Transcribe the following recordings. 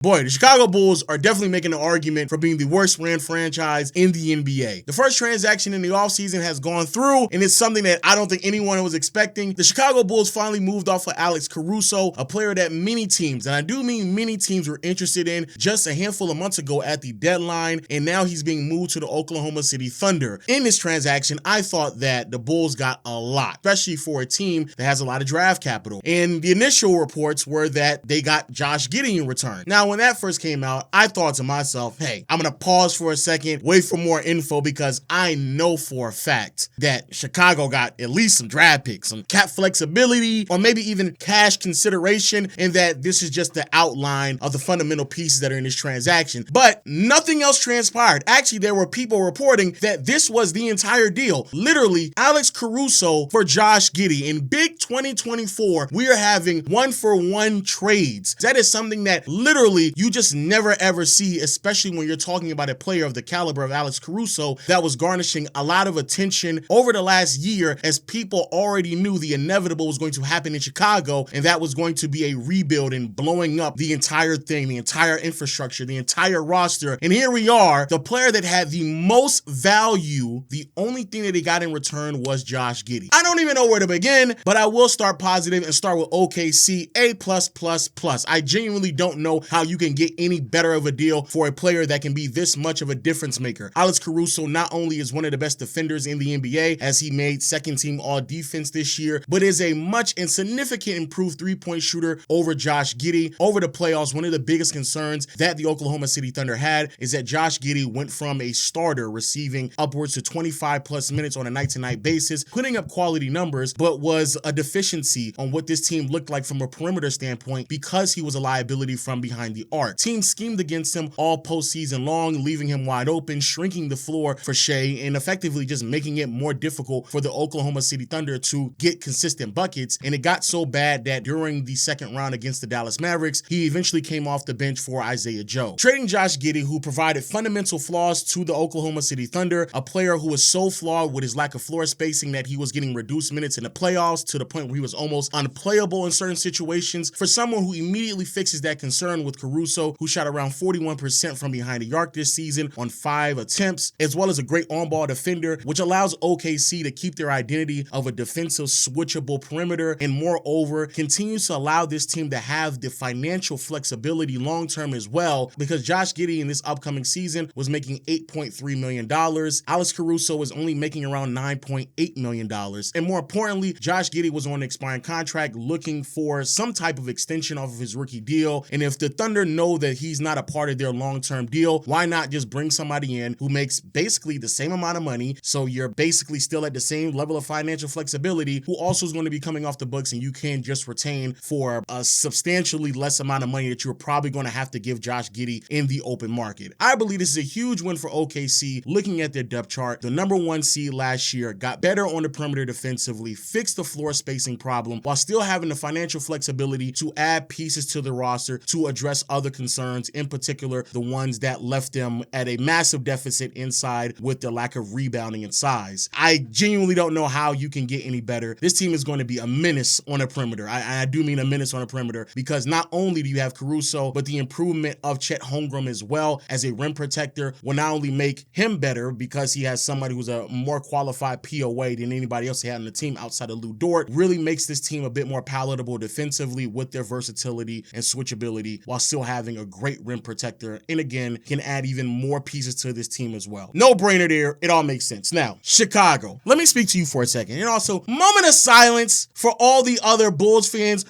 Boy, the Chicago Bulls are definitely making an argument for being the worst ran franchise in the NBA. The first transaction in the offseason has gone through, and it's something that I don't think anyone was expecting. The Chicago Bulls finally moved off of Alex Caruso, a player that many teams, and I do mean many teams, were interested in just a handful of months ago at the deadline, and now he's being moved to the Oklahoma City Thunder. In this transaction, I thought that the Bulls got a lot, especially for a team that has a lot of draft capital. And the initial reports were that they got Josh Giddy in return. Now, when that first came out, I thought to myself, hey, I'm going to pause for a second, wait for more info, because I know for a fact that Chicago got at least some draft picks, some cap flexibility, or maybe even cash consideration, and that this is just the outline of the fundamental pieces that are in this transaction. But nothing else transpired. Actually, there were people reporting that this was the entire deal. Literally, Alex Caruso for Josh Giddy. In big 2024, we are having 1-for-1 trades. That is something that literally you just never ever see, especially when you're talking about a player of the caliber of Alex Caruso that was garnishing a lot of attention over the last year, as people already knew the inevitable was going to happen in Chicago, and that was going to be a rebuild and blowing up the entire thing, the entire infrastructure, the entire roster. And here we are, the player that had the most value, the only thing that he got in return was Josh Giddy. I don't even know where to begin, but I will start positive and start with OKC, A+++. I genuinely don't know how you can get any better of a deal for a player that can be this much of a difference maker. Alex Caruso not only is one of the best defenders in the NBA, as he made second team all defense this year, but is a much and significant improved three-point shooter over Josh Giddy. Over the playoffs, one of the biggest concerns that the Oklahoma City Thunder had is that Josh Giddy went from a starter receiving upwards to 25 plus minutes on a night-to-night basis, putting up quality numbers, but was a deficiency on what this team looked like from a perimeter standpoint because he was a liability from behind the arc. Teams schemed against him all postseason long, leaving him wide open, shrinking the floor for Shea, and effectively just making it more difficult for the Oklahoma City Thunder to get consistent buckets. And it got so bad that during the second round against the Dallas Mavericks, he eventually came off the bench for Isaiah Joe. Trading Josh Giddy, who provided fundamental flaws to the Oklahoma City Thunder, a player who was so flawed with his lack of floor spacing that he was getting reduced minutes in the playoffs to the point where he was almost unplayable in certain situations. For someone who immediately fixes that concern with Caruso, who shot around 41% from behind the arc this season on 5 attempts, as well as a great on-ball defender, which allows OKC to keep their identity of a defensive switchable perimeter, and moreover, continues to allow this team to have the financial flexibility long-term as well, because Josh Giddy in this upcoming season was making $8.3 million. Alex Caruso was only making around $9.8 million. And more importantly, Josh Giddy was on an expiring contract looking for some type of extension off of his rookie deal. And if the Thunder know that he's not a part of their long-term deal, why not just bring somebody in who makes basically the same amount of money, so you're basically still at the same level of financial flexibility, who also is going to be coming off the books, and you can just retain for a substantially less amount of money that you're probably going to have to give Josh Giddy in the open market. I believe this is a huge win for OKC. Looking at their depth chart, the number 1 seed last year got better on the perimeter defensively, fixed the floor spacing problem while still having the financial flexibility to add pieces to the roster to address other concerns, in particular the ones that left them at a massive deficit inside with the lack of rebounding and size. I genuinely don't know how you can get any better. This team is going to be a menace on a perimeter. I do mean a menace on a perimeter, because not only do you have Caruso, but the improvement of Chet Holmgren as well as a rim protector will not only make him better because he has somebody who's a more qualified POA than anybody else he had on the team outside of Lou Dort, really makes this team a bit more palatable defensively with their versatility and switchability while still having a great rim protector, and again, can add even more pieces to this team as well. No brainer there. It all makes sense. Now, Chicago. Let me speak to you for a second. And also, moment of silence for all the other Bulls fans.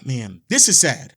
Man, this is sad.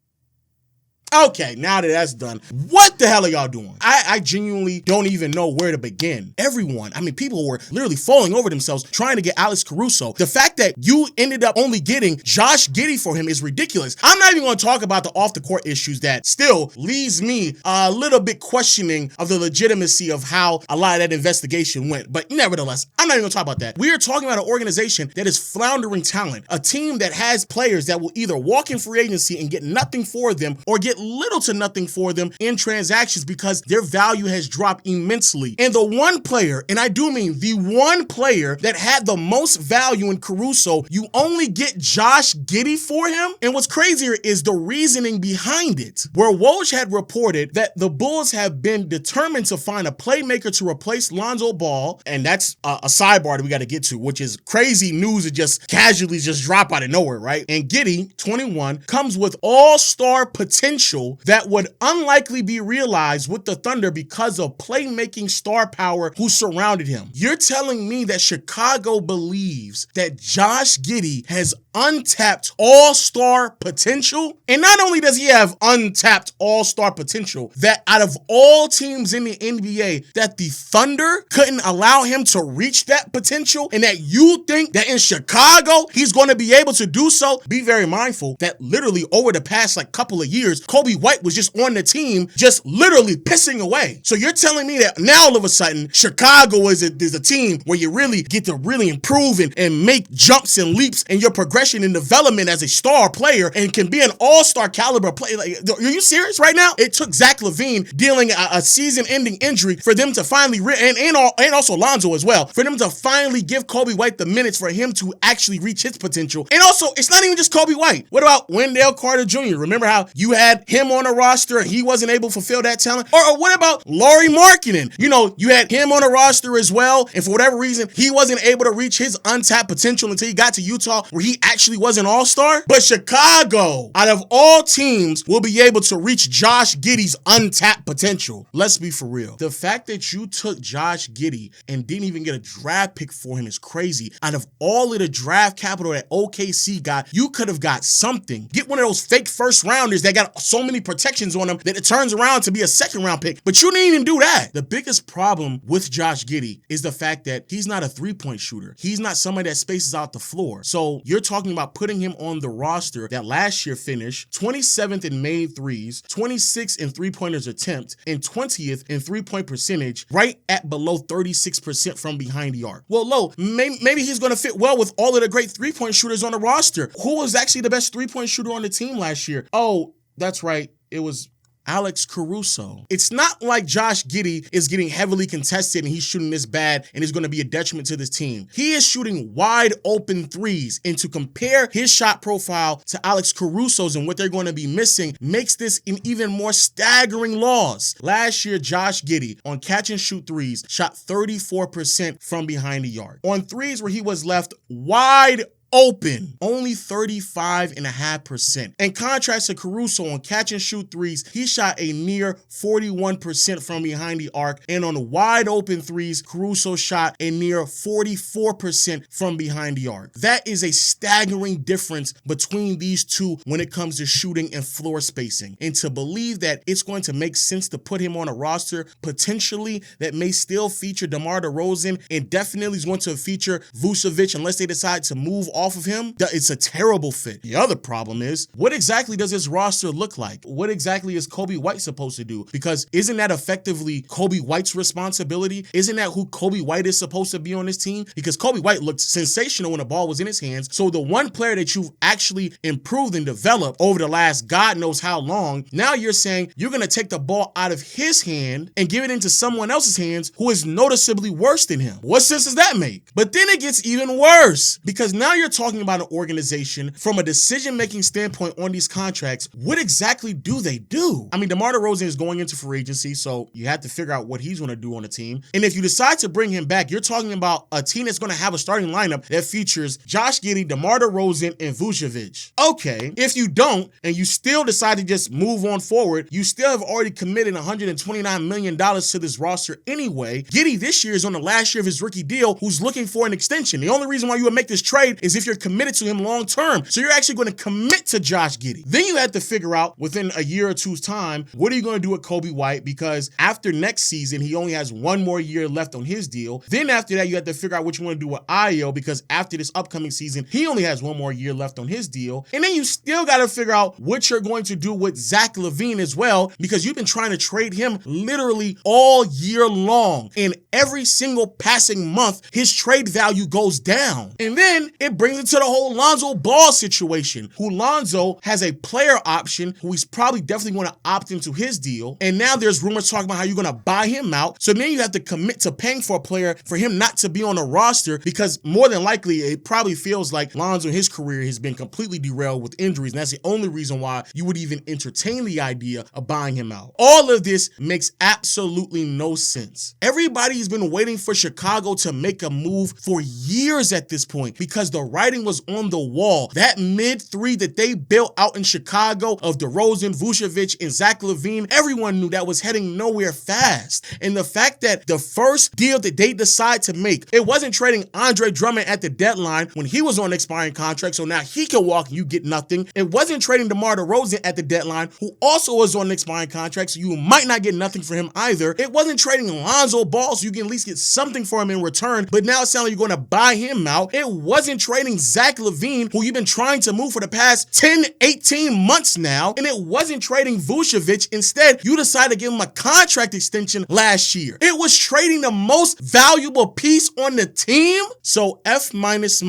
Okay, now that that's done, what the hell are y'all doing? I genuinely don't even know where to begin. Everyone, I mean, people were literally falling over themselves trying to get Alex Caruso. The fact that you ended up only getting Josh Giddy for him is ridiculous. I'm not even going to talk about the off-the-court issues that still leaves me a little bit questioning of the legitimacy of how a lot of that investigation went. But nevertheless, I'm not even going to talk about that. We are talking about an organization that is floundering talent, a team that has players that will either walk in free agency and get nothing for them or get little to nothing for them in transactions because their value has dropped immensely. And the one player, and I do mean the one player that had the most value in Caruso, you only get Josh Giddy for him? And what's crazier is the reasoning behind it, where Woj had reported that the Bulls have been determined to find a playmaker to replace Lonzo Ball, and that's a sidebar that we got to get to, which is crazy news. It just casually just drop out of nowhere, right? And Giddy, 21, comes with all-star potential that would unlikely be realized with the Thunder because of playmaking star power who surrounded him. You're telling me that Chicago believes that Josh Giddy has untapped all-star potential? And not only does he have untapped all-star potential, that out of all teams in the NBA, that the Thunder couldn't allow him to reach that potential, and that you think that in Chicago he's going to be able to do so? Be very mindful that literally over the past couple of years, Kobe White was just on the team, just literally pissing away. So you're telling me that now all of a sudden Chicago is a team where you really get to really improve and make jumps and leaps in your progression and development as a star player and can be an all-star caliber player. Are you serious right now? It took Zach LaVine dealing a season-ending injury for them to finally, and also Lonzo as well, for them to finally give Kobe White the minutes for him to actually reach his potential. And also, it's not even just Kobe White. What about Wendell Carter Jr.? Remember how you had him on a roster and he wasn't able to fulfill that talent? Or what about Lauri Markkanen? You had him on a roster as well, and for whatever reason, he wasn't able to reach his untapped potential until he got to Utah, where he actually was an all-star. But Chicago, out of all teams, will be able to reach Josh Giddy's untapped potential. Let's be for real. The fact that you took Josh Giddy and didn't even get a draft pick for him is crazy. Out of all of the draft capital that OKC got, you could have got something. Get one of those fake first rounders that got so many protections on them that it turns around to be a second round pick. But you didn't even do that. The biggest problem with Josh Giddy is the fact that he's not a three-point shooter. He's not somebody that spaces out the floor. So you're talking about putting him on the roster that last year finished 27th in made threes, 26th in three-pointers attempt, and 20th in three-point percentage, right at below 36% from behind the arc. Well, maybe he's going to fit well with all of the great three-point shooters on the roster. Who was actually the best three-point shooter on the team last year? Oh, that's right. It was Alex Caruso. It's not like Josh Giddy is getting heavily contested and he's shooting this bad and is going to be a detriment to this team. He is shooting wide open threes, and to compare his shot profile to Alex Caruso's and what they're going to be missing makes this an even more staggering loss. Last year, Josh Giddy on catch and shoot threes shot 34% from behind the arc. On threes where he was left wide open, only 35.5%. In contrast to Caruso on catch and shoot threes, he shot a near 41% from behind the arc, and on wide open threes, Caruso shot a near 44% from behind the arc. That is a staggering difference between these two when it comes to shooting and floor spacing. And to believe that it's going to make sense to put him on a roster potentially that may still feature DeMar DeRozan and definitely is going to feature Vucevic unless they decide to move off of him, it's a terrible fit. The other problem is, what exactly does this roster look like? What exactly is Kobe White supposed to do? Because isn't that effectively Kobe White's responsibility? Isn't that who Kobe White is supposed to be on this team? Because Kobe White looked sensational when the ball was in his hands. So the one player that you've actually improved and developed over the last God knows how long, now you're saying you're going to take the ball out of his hand and give it into someone else's hands who is noticeably worse than him. What sense does that make? But then it gets even worse, because now you're talking about an organization from a decision-making standpoint on these contracts. What exactly do they do? I mean, DeMar DeRozan is going into free agency, so you have to figure out what he's going to do on the team. And if you decide to bring him back, you're talking about a team that's going to have a starting lineup that features Josh Giddy, DeMar DeRozan, and Vucevic. Okay, if you don't, and you still decide to just move on forward, you still have already committed $129 million to this roster anyway. Giddy this year is on the last year of his rookie deal, who's looking for an extension. The only reason why you would make this trade is if you're committed to him long term. So you're actually going to commit to Josh Giddy. Then you have to figure out within a year or two's time, what are you going to do with Kobe White? Because after next season, he only has one more year left on his deal. Then after that, you have to figure out what you want to do with Ayo, because after this upcoming season, he only has one more year left on his deal. And then you still got to figure out what you're going to do with Zach LaVine as well, because you've been trying to trade him literally all year long. And every single passing month, his trade value goes down. And then it brings it to the whole Lonzo Ball situation, who Lonzo has a player option who he's probably definitely going to opt into his deal. And now there's rumors talking about how you're going to buy him out. So then you have to commit to paying for a player for him not to be on the roster, because more than likely it probably feels like Lonzo, his career has been completely derailed with injuries. And that's the only reason why you would even entertain the idea of buying him out. All of this makes absolutely no sense. Everybody's been waiting for Chicago to make a move for years at this point, because the writing was on the wall. That mid-three that they built out in Chicago of DeRozan, Vucevic, and Zach LaVine, everyone knew that was heading nowhere fast. And the fact that the first deal that they decide to make, it wasn't trading Andre Drummond at the deadline when he was on an expiring contract, so now he can walk and you get nothing. It wasn't trading DeMar DeRozan at the deadline, who also was on an expiring contract, so you might not get nothing for him either. It wasn't trading Lonzo Ball, so you can at least get something for him in return, but now it sounds like you're going to buy him out. It wasn't trading Zach LaVine, who you've been trying to move for the past 10, 18 months now, and it wasn't trading Vucevic. Instead, you decided to give him a contract extension last year. It was trading the most valuable piece on the team. So F minus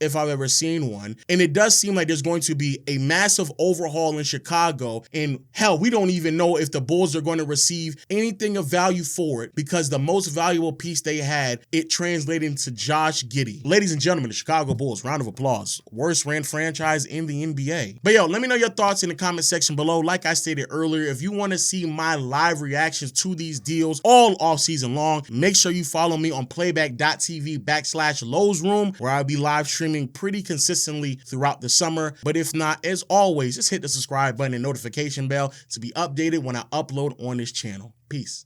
if I've ever seen one. And it does seem like there's going to be a massive overhaul in Chicago. And hell, we don't even know if the Bulls are going to receive anything of value for it, because the most valuable piece they had, it translated into Josh Giddy. Ladies and gentlemen, the Chicago Bulls, round of applause. Worst ran franchise in the NBA. But yo, let me know your thoughts in the comment section below. Like I stated earlier, if you want to see my live reactions to these deals all off season long, make sure you follow me on playback.tv/Lowe's Room, where I'll be live streaming pretty consistently throughout the summer. But if not, as always, just hit the subscribe button and notification bell to be updated when I upload on this channel. Peace.